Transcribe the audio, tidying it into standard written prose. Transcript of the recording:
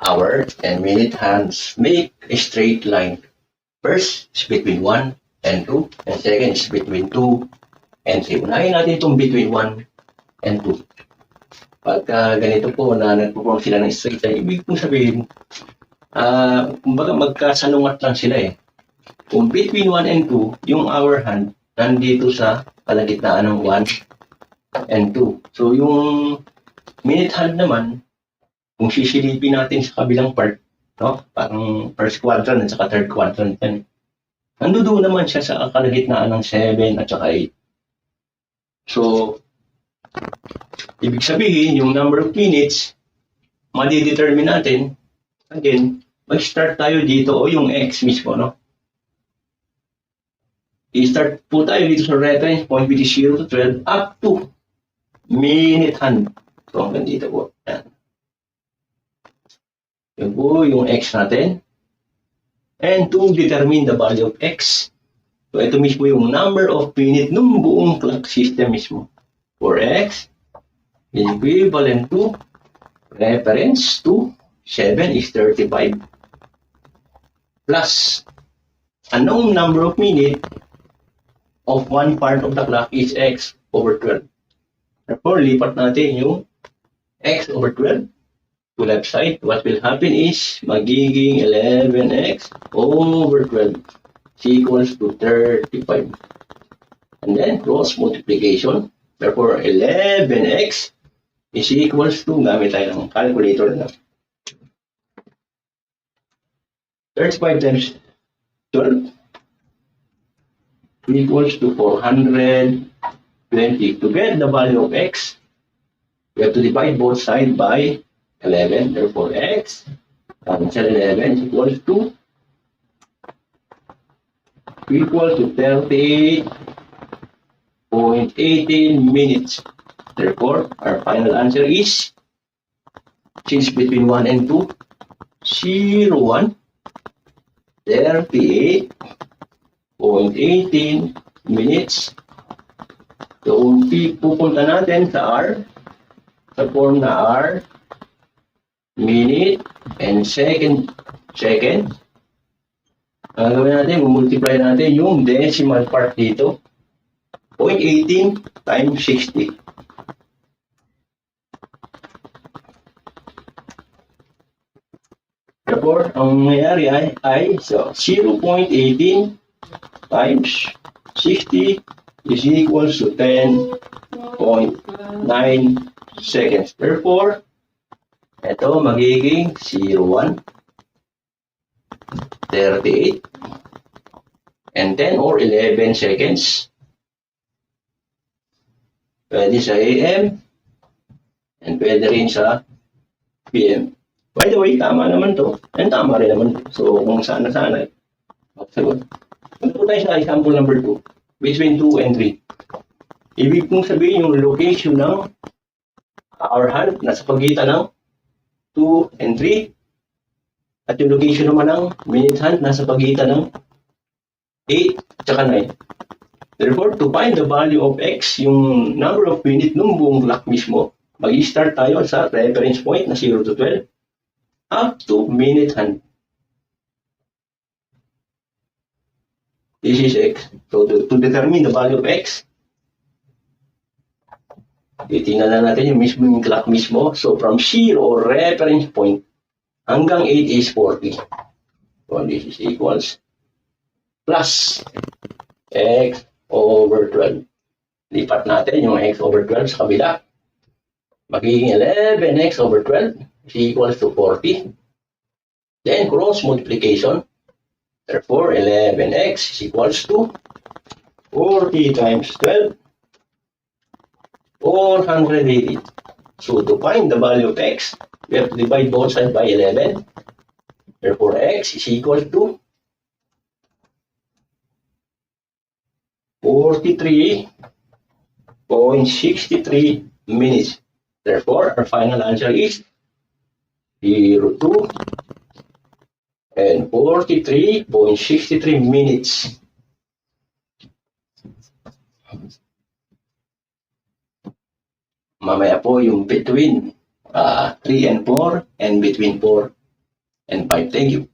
hour and minute hands make a straight line. First is between 1 and 2, and second is between 2 and 3. Unahin natin itong between 1 and 2. Pagka ganito po na nagpo-form sila ng straight line, ibig pong sabihin, kumbaga magkasalungat lang sila eh. Kung between 1 and 2, yung hour hand nandito sa kalagitnaan ng 1 and 2. So yung minute hand naman, kung sisilipin natin sa kabilang part, no? Parang first quadrant at saka third quadrant yan. Nandoon naman siya sa kalagitnaan ng 7 at saka 8. So, ibig sabihin, yung number of minutes, madidetermine natin, again, mag-start tayo dito o yung x mismo, no? I-start po tayo dito sa reference point which is 0 to 12 up to minute hand. So, hanggang dito po. Yan. Yun po yung x natin. And to determine the value of x, so ito mismo yung number of minute ng buong clock system mismo. For x is equivalent to reference to 7 is 35 plus a known number of minute of one part of the clock is x over 12. Therefore, lipat natin yung x over 12 to left side. What will happen is magiging 11x over 12 is equals to 35. And then cross multiplication. Therefore, 11x is equals to, gamit tayo ng calculator na. 35 times 12 equals to 420. To get the value of x, we have to divide both sides by 11. Therefore, x cancel 11 is equals to 38.18 minutes. Therefore, our final answer is, since between 1 and 2, 0, 1, 38.18 minutes. So, pupunta natin sa R, sa form na R, minute, and second. Ang gawin natin, multiply natin yung decimal part dito. 0.18 times 60. Therefore, ang nangyayari ay so 0.18 times 60 is equals to 10.9 seconds. Therefore, ito magiging 01, 38, and 10 or 11 seconds. Pwede sa AM, and pwede rin sa PM. By the way, tama naman to, and tama rin naman. So, kung sana-sana, sagot. Punta po tayo sa example number 2, between 2 and 3. Ibig kong sabihin yung location ng hour hand nasa pagitan ng 2 and 3. At yung location naman ng minute hand nasa pagitan ng 8 at saka 9. Therefore, to find the value of x, yung number of minute ng buong clock mismo, mag-start tayo sa reference point na 0 to 12 up to minute hand. This is x. So, to determine the value of x, titingnan na natin yung mismo yung clock mismo. So, from 0 or reference point hanggang 8 is 40. So, this is equals plus x over 12. Lipat natin yung x over 12 sa kabila. Magiging 11x over 12 is equals to 40. Then, cross multiplication. Therefore, 11x is equals to 40 times 12 or 180. So, to find the value of x, we have to divide both sides by 11. Therefore, x is equal to 43.63 minutes. Therefore, our final answer is 0, 2, and 43.63 minutes. Mamaya po yung between 3 and 4 and between 4 and 5. Thank you.